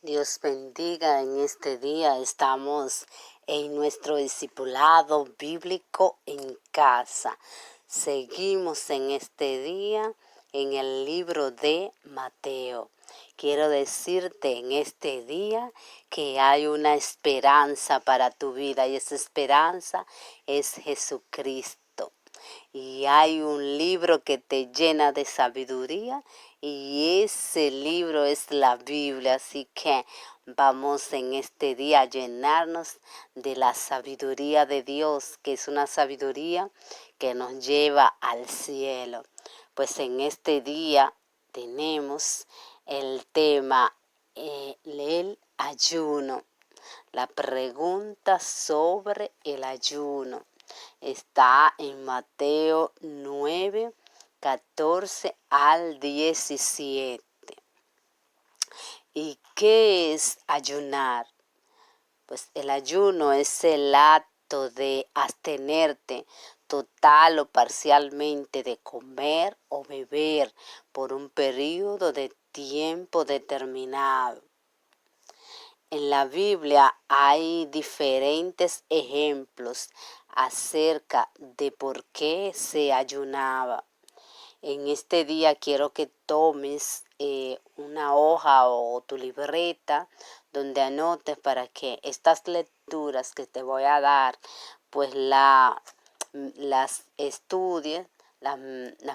Dios bendiga en este día. Estamos en nuestro discipulado bíblico en casa. Seguimos en este día en el libro de Mateo. Quiero decirte en este día que hay una esperanza para tu vida y esa esperanza es Jesucristo. Y hay un libro que te llena de sabiduría y ese libro es la Biblia. Así que vamos en este día a llenarnos de la sabiduría de Dios, que es una sabiduría que nos lleva al cielo. Pues en este día tenemos el tema el ayuno, la pregunta sobre el ayuno. Está en Mateo 9, 14 al 17. ¿Y qué es ayunar? Pues el ayuno es el acto de abstenerte total o parcialmente de comer o beber por un periodo de tiempo determinado. En la Biblia hay diferentes ejemplos acerca de por qué se ayunaba. En este día quiero que tomes una hoja o tu libreta donde anotes para que estas lecturas que te voy a dar, pues las estudies, las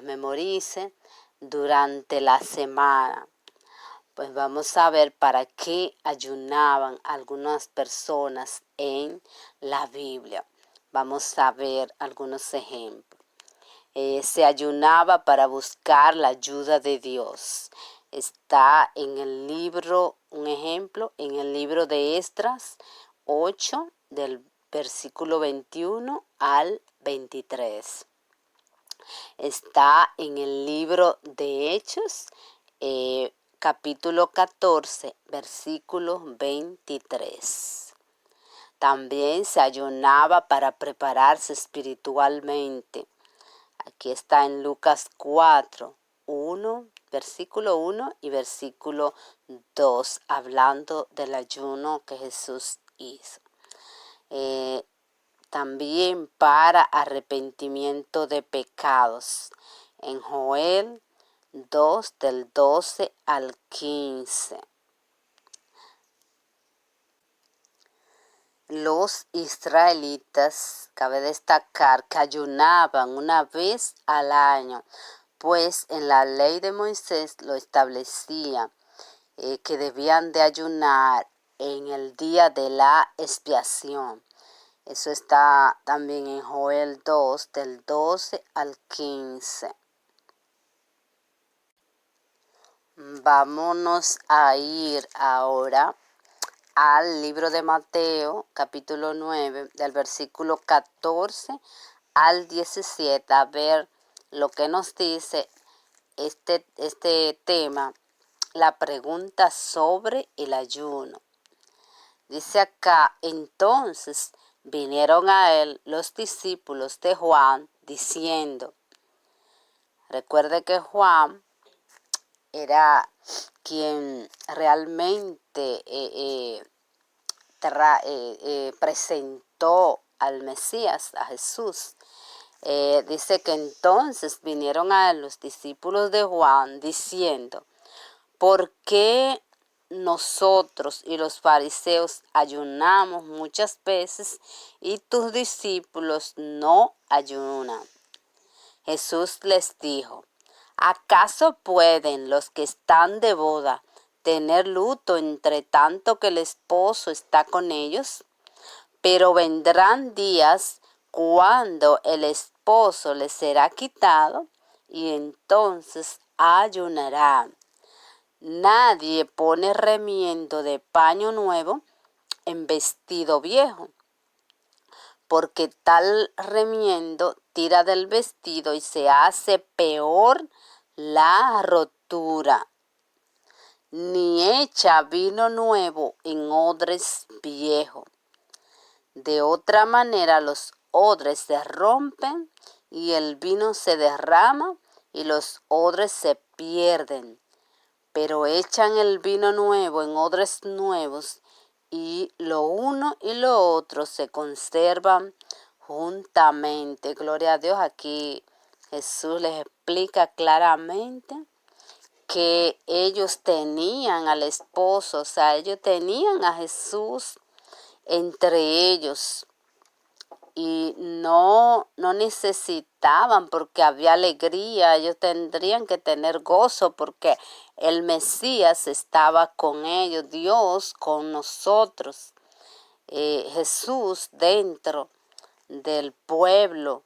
memorices durante la semana. Pues vamos a ver para qué ayunaban algunas personas en la Biblia. Vamos a ver algunos ejemplos. Se ayunaba para buscar la ayuda de Dios. Está en el libro, un ejemplo, en el libro de Esdras 8, del versículo 21 al 23. Está en el libro de Hechos, capítulo 14, versículo 23. También se ayunaba para prepararse espiritualmente. Aquí está en Lucas 4, 1, versículo 1 y versículo 2, hablando del ayuno que Jesús hizo. También para arrepentimiento de pecados. En Joel 2, del 12 al 15. Los israelitas, cabe destacar, que ayunaban una vez al año, pues en la ley de Moisés lo establecía, que debían de ayunar en el día de la expiación. Eso está también en Joel 2, del 12 al 15. Vámonos a ir ahora al libro de Mateo, capítulo 9, del versículo 14 al 17, a ver lo que nos dice este tema, la pregunta sobre el ayuno. Dice acá, entonces vinieron a él los discípulos de Juan diciendo, recuerde que Juan era quien realmente presentó al Mesías, a Jesús. Dice que entonces vinieron a él los discípulos de Juan diciendo, ¿por qué nosotros y los fariseos ayunamos muchas veces y tus discípulos no ayunan? Jesús les dijo, ¿acaso pueden los que están de boda tener luto entre tanto que el esposo está con ellos? Pero vendrán días cuando el esposo les será quitado y entonces ayunarán. Nadie pone remiendo de paño nuevo en vestido viejo, porque tal remiendo tira del vestido y se hace peor la rotura. Ni echa vino nuevo en odres viejos. De otra manera los odres se rompen y el vino se derrama y los odres se pierden. pero echan el vino nuevo en odres nuevos, y lo uno y lo otro se conservan juntamente. Gloria a Dios. Aquí Jesús les explica claramente que ellos tenían al esposo, o sea, ellos tenían a Jesús entre ellos y no necesitaban, porque había alegría. Ellos tendrían que tener gozo porque el Mesías estaba con ellos, Dios con nosotros, Jesús dentro del pueblo.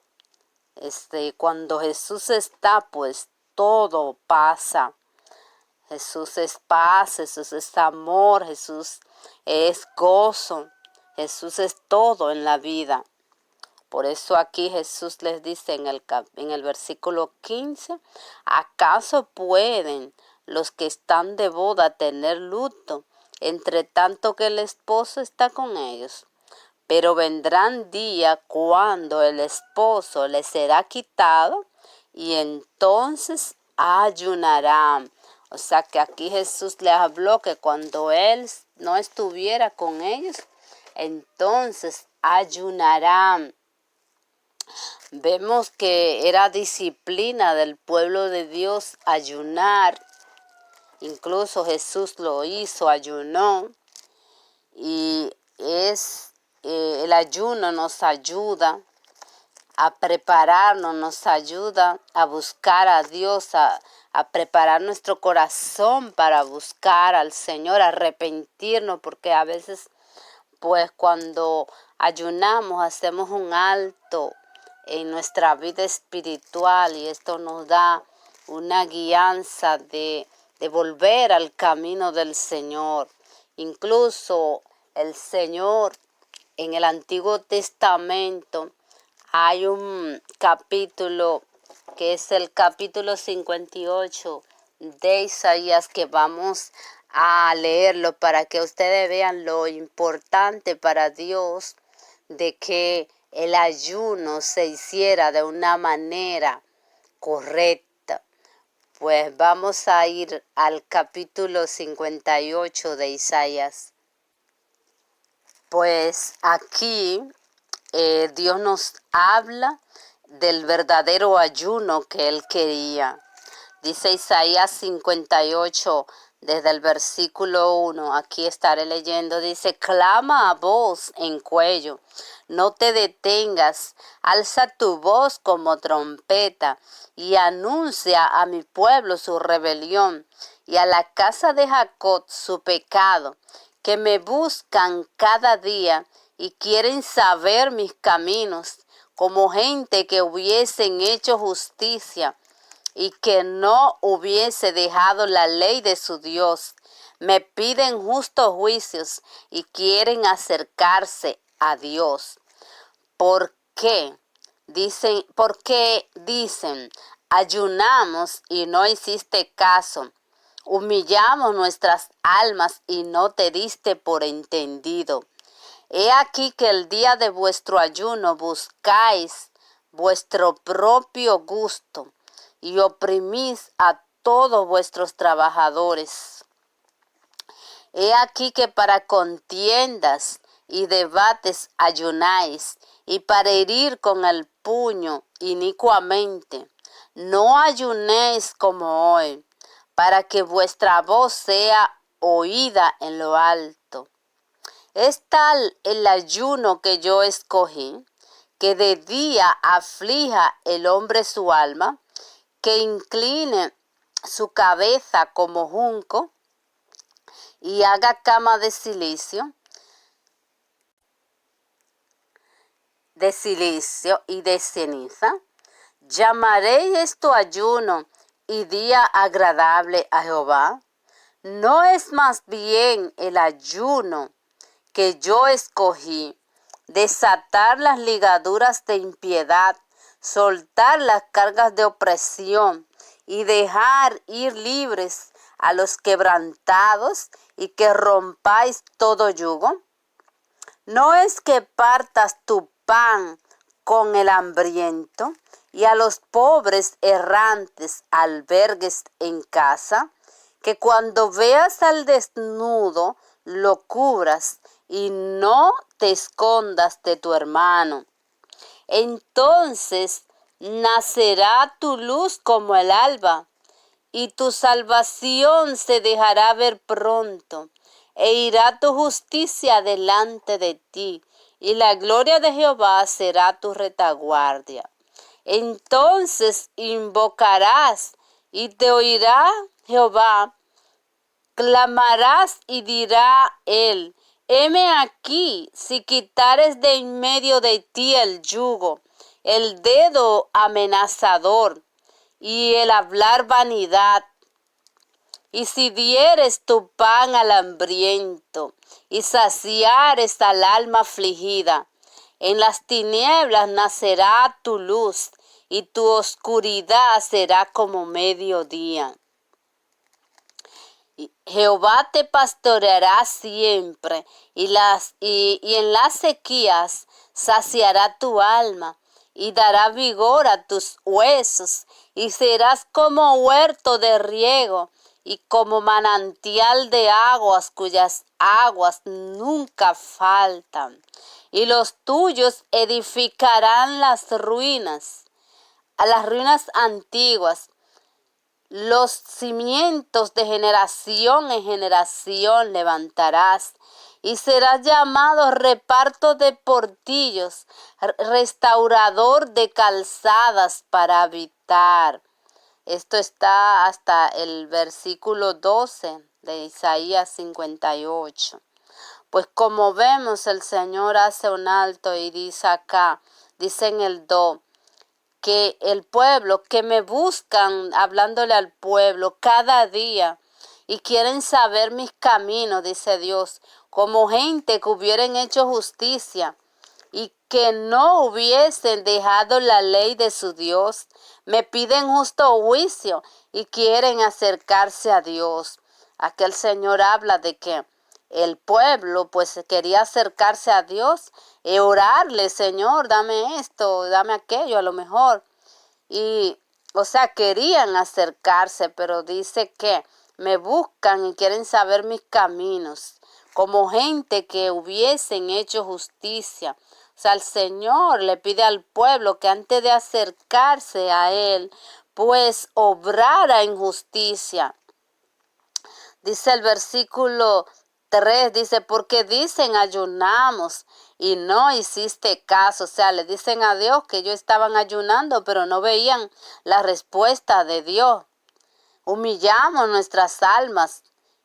Cuando Jesús está, pues todo pasa. Jesús es paz, Jesús es amor, Jesús es gozo, Jesús es todo en la vida. Por eso aquí Jesús les dice en el versículo 15, ¿acaso pueden los que están de boda tener luto, entre tanto que el esposo está con ellos? Pero vendrán días cuando el esposo les será quitado y entonces ayunarán. O sea que aquí Jesús les habló que cuando Él no estuviera con ellos, entonces ayunarán. Vemos que era disciplina del pueblo de Dios ayunar. Incluso Jesús lo hizo, ayunó. Y el ayuno nos ayuda a prepararnos, nos ayuda a buscar a Dios, a preparar nuestro corazón para buscar al Señor, a arrepentirnos, porque a veces, pues cuando ayunamos, hacemos un alto en nuestra vida espiritual y esto nos da una guianza de volver al camino del Señor. Incluso el Señor en el Antiguo Testamento hay un capítulo que es el capítulo 58 de Isaías, que vamos a leerlo para que ustedes vean lo importante para Dios de que el ayuno se hiciera de una manera correcta. Pues vamos a ir al capítulo 58 de Isaías. Pues aquí Dios nos habla del verdadero ayuno que Él quería. Dice Isaías 58, desde el versículo 1, aquí estaré leyendo, dice: clama a voz en cuello, no te detengas, alza tu voz como trompeta y anuncia a mi pueblo su rebelión y a la casa de Jacob su pecado, que me buscan cada día y quieren saber mis caminos, como gente que hubiesen hecho justicia y que no hubiese dejado la ley de su Dios. Me piden justos juicios y quieren acercarse a Dios. ¿Por qué? Porque dicen, ayunamos y no hiciste caso. Humillamos nuestras almas y no te diste por entendido. He aquí que el día de vuestro ayuno buscáis vuestro propio gusto y oprimís a todos vuestros trabajadores. He aquí que para contiendas y debates ayunáis, y para herir con el puño inicuamente. No ayunéis como hoy, para que vuestra voz sea oída en lo alto. Es tal el ayuno que yo escogí, que de día aflija el hombre su alma, que incline su cabeza como junco y haga cama de silicio y de ceniza. Llamaré esto ayuno y día agradable a Jehová. ¿No es más bien el ayuno que yo escogí, desatar las ligaduras de impiedad, soltar las cargas de opresión y dejar ir libres a los quebrantados y que rompáis todo yugo? ¿No es que partas tu pan con el hambriento y a los pobres errantes albergues en casa, que cuando veas al desnudo, lo cubras y no te escondas de tu hermano. Entonces nacerá tu luz como el alba, y tu salvación se dejará ver pronto, e irá tu justicia delante de ti, y la gloria de Jehová será tu retaguardia. Entonces invocarás y te oirá Jehová, clamarás y dirá él: heme aquí, si quitares de en medio de ti el yugo, el dedo amenazador y el hablar vanidad, y si dieres tu pan al hambriento y saciares al alma afligida, en las tinieblas nacerá tu luz y tu oscuridad será como mediodía. Jehová te pastoreará siempre y en las sequías saciará tu alma y dará vigor a tus huesos, y serás como huerto de riego y como manantial de aguas cuyas aguas nunca faltan. Y los tuyos edificarán las ruinas, a las ruinas antiguas, los cimientos de generación en generación levantarás, y serás llamado reparto de portillos, restaurador de calzadas para habitar. Esto está hasta el versículo 12 de Isaías 58. Pues como vemos, el Señor hace un alto y dice acá, dice en el 2, que el pueblo, que me buscan, hablándole al pueblo cada día, y quieren saber mis caminos, dice Dios, como gente que hubieran hecho justicia y que no hubiesen dejado la ley de su Dios, me piden justo juicio y quieren acercarse a Dios. Aquí el Señor habla de que el pueblo pues quería acercarse a Dios y orarle: Señor, dame esto, dame aquello, a lo mejor. Y, o sea, querían acercarse, pero dice que me buscan y quieren saber mis caminos, como gente que hubiesen hecho justicia. O sea, el Señor le pide al pueblo que antes de acercarse a Él, pues obrara en justicia. Dice el versículo 3, dice, porque dicen ayunamos y no hiciste caso. O sea, le dicen a Dios que ellos estaban ayunando, pero no veían la respuesta de Dios. Humillamos nuestras almas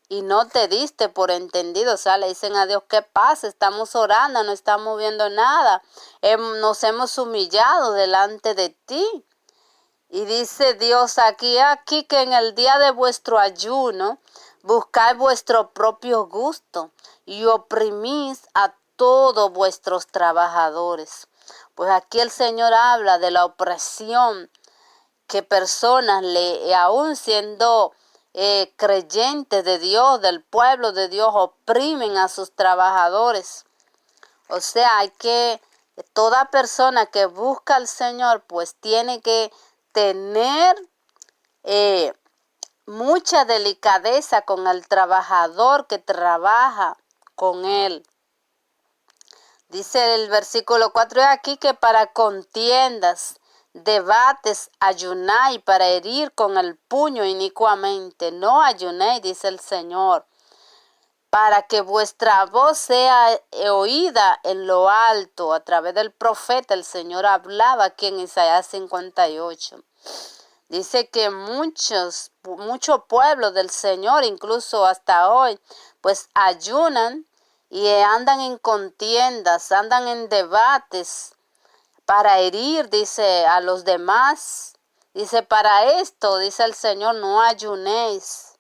y no te diste por entendido. O sea, le dicen a Dios: ¿qué pasa? Estamos orando, no estamos viendo nada. Nos hemos humillado delante de ti. Y dice Dios aquí que en el día de vuestro ayuno buscáis vuestro propio gusto y oprimís a todos vuestros trabajadores. Pues aquí el Señor habla de la opresión que personas, aún siendo creyentes de Dios, del pueblo de Dios, oprimen a sus trabajadores. O sea, toda persona que busca al Señor pues tiene que tener mucha delicadeza con el trabajador que trabaja con él. Dice el versículo 4 aquí que para contiendas, debates, ayunáis para herir con el puño inicuamente. No ayunéis, dice el Señor, para que vuestra voz sea oída en lo alto. A través del profeta el Señor hablaba aquí en Isaías 58. Dice que mucho pueblo del Señor, incluso hasta hoy, pues ayunan y andan en contiendas, andan en debates para herir, dice, a los demás. Dice, para esto, dice el Señor, no ayunéis.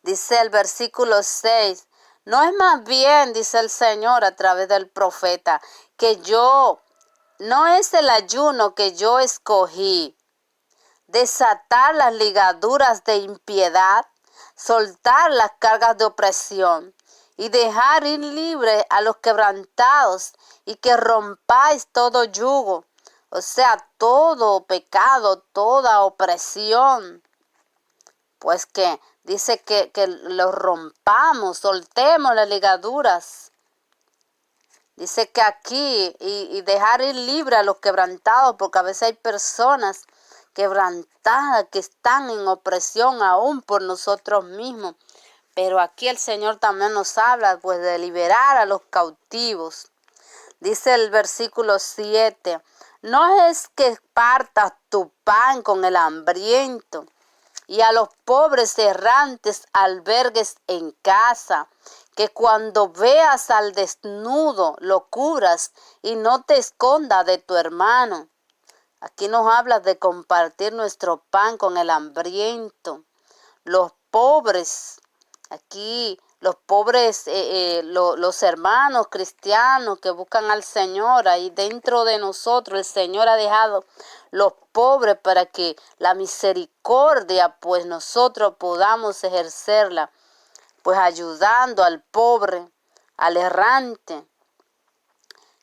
Dice el versículo 6, no es más bien, dice el Señor a través del profeta, no es el ayuno que yo escogí, desatar las ligaduras de impiedad, soltar las cargas de opresión y dejar ir libre a los quebrantados, y que rompáis todo yugo, o sea, todo pecado, toda opresión. pues que dice que lo rompamos, soltemos las ligaduras. Dice que aquí, y dejar ir libre a los quebrantados, porque a veces hay personas quebrantadas que están en opresión aún por nosotros mismos. Pero aquí el Señor también nos habla pues de liberar a los cautivos. Dice el versículo 7, no es que partas tu pan con el hambriento y a los pobres errantes albergues en casa, que cuando veas al desnudo lo cubras y no te escondas de tu hermano. Aquí nos habla de compartir nuestro pan con el hambriento, los pobres. Aquí los pobres, los hermanos cristianos que buscan al Señor, ahí dentro de nosotros el Señor ha dejado los pobres para que la misericordia pues nosotros podamos ejercerla, pues ayudando al pobre, al errante.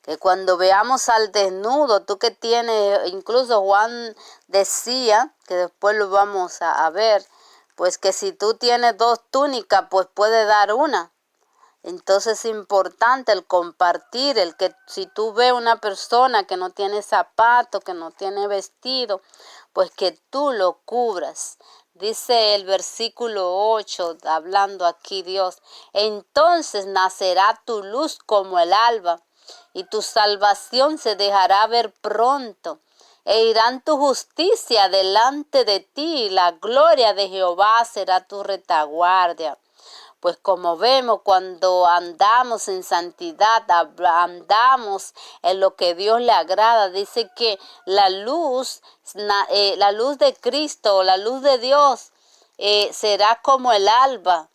Que cuando veamos al desnudo, tú que tienes, incluso Juan decía, que después lo vamos a ver, pues que si tú tienes 2 túnicas, pues puedes dar una. Entonces es importante el compartir, el que si tú ves una persona que no tiene zapato, que no tiene vestido, pues que tú lo cubras. Dice el versículo 8, hablando aquí Dios, entonces nacerá tu luz como el alba, y tu salvación se dejará ver pronto, e irán tu justicia delante de ti, y la gloria de Jehová será tu retaguardia. Pues como vemos, cuando andamos en santidad, andamos en lo que Dios le agrada, dice que la luz de Cristo, la luz de Dios, será como el alba,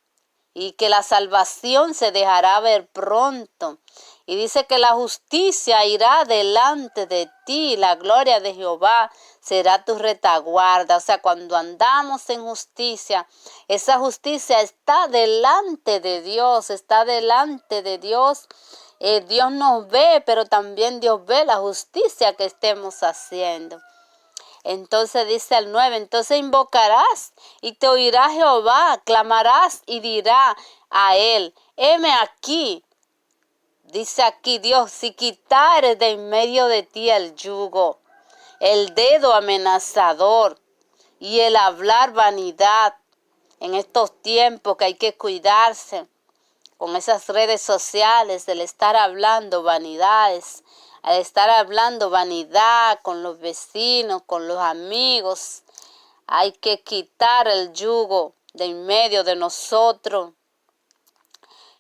y que la salvación se dejará ver pronto. Y dice que la justicia irá delante de ti, la gloria de Jehová será tu retaguarda. O sea, cuando andamos en justicia, esa justicia está delante de Dios, está delante de Dios. Dios nos ve, pero también Dios ve la justicia que estemos haciendo. Entonces dice el 9, entonces invocarás y te oirá Jehová, clamarás y dirá a él, heme aquí. Dice aquí Dios, si quitares de en medio de ti el yugo, el dedo amenazador y el hablar vanidad, en estos tiempos que hay que cuidarse con esas redes sociales, del estar hablando vanidades, al estar hablando vanidad con los vecinos, con los amigos, hay que quitar el yugo de en medio de nosotros.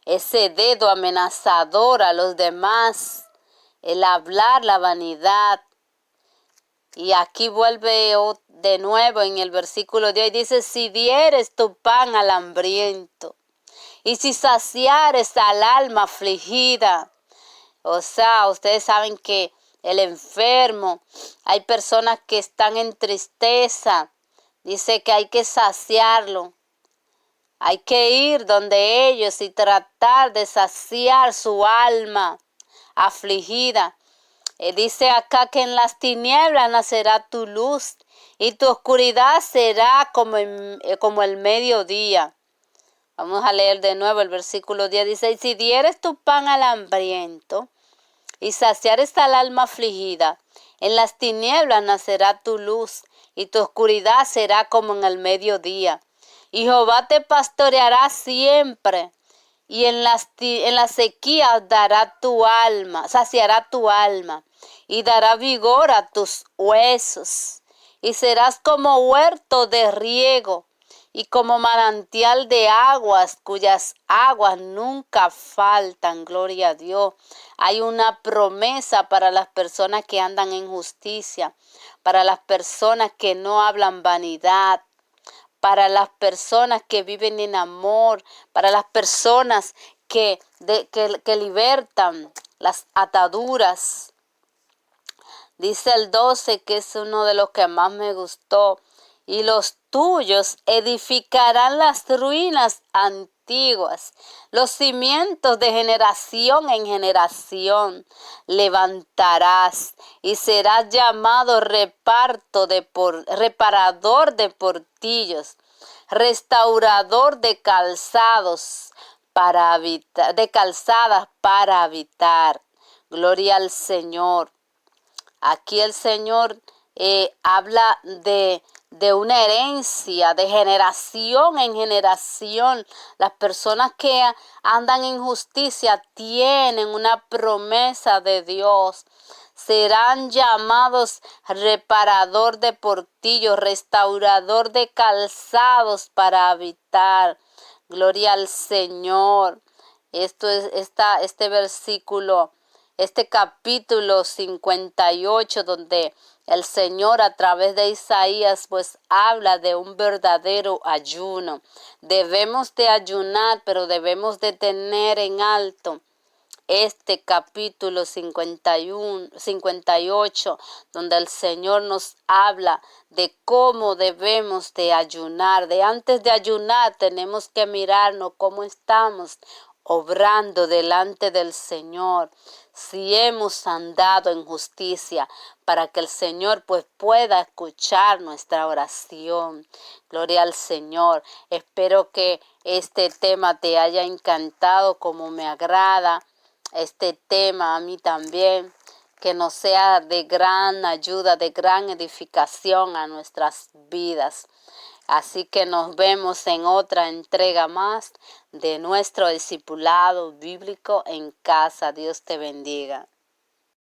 Ese dedo amenazador a los demás, el hablar la vanidad. Y aquí vuelve de nuevo en el versículo 10, dice, si dieres tu pan al hambriento, y si saciares al alma afligida. O sea, ustedes saben que el enfermo, hay personas que están en tristeza, dice que hay que saciarlo. Hay que ir donde ellos y tratar de saciar su alma afligida. Dice acá que en las tinieblas nacerá tu luz y tu oscuridad será como el mediodía. Vamos a leer de nuevo el versículo 10. Dice, y si dieres tu pan al hambriento y saciares al alma afligida, en las tinieblas nacerá tu luz y tu oscuridad será como en el mediodía. Y Jehová te pastoreará siempre, y en las sequías dará tu alma, saciará tu alma, y dará vigor a tus huesos. Y serás como huerto de riego, y como manantial de aguas, cuyas aguas nunca faltan. Gloria a Dios. Hay una promesa para las personas que andan en justicia, para las personas que no hablan vanidad, para las personas que viven en amor, para las personas que libertan las ataduras. Dice el 12, que es uno de los que más me gustó, y los tuyos edificarán las ruinas antiguas, los cimientos de generación en generación levantarás, y serás llamado reparador de portillos, restaurador de calzados para habitar, de calzadas para habitar. Gloria al Señor. Aquí el Señor habla de una herencia, de generación en generación. Las personas que andan en justicia tienen una promesa de Dios. Serán llamados reparador de portillos, restaurador de calzados para habitar. Gloria al Señor. Esto es este versículo, este capítulo 58, donde el Señor a través de Isaías pues habla de un verdadero ayuno. Debemos de ayunar, pero debemos de tener en alto este capítulo 58, donde el Señor nos habla de cómo debemos de ayunar. De antes de ayunar tenemos que mirarnos cómo estamos obrando delante del Señor, si hemos andado en justicia, para que el Señor pues pueda escuchar nuestra oración. Gloria al Señor. Espero que este tema te haya encantado como me agrada este tema a mí también, que nos sea de gran ayuda, de gran edificación a nuestras vidas. Así que nos vemos en otra entrega más de nuestro discipulado bíblico en casa. Dios te bendiga.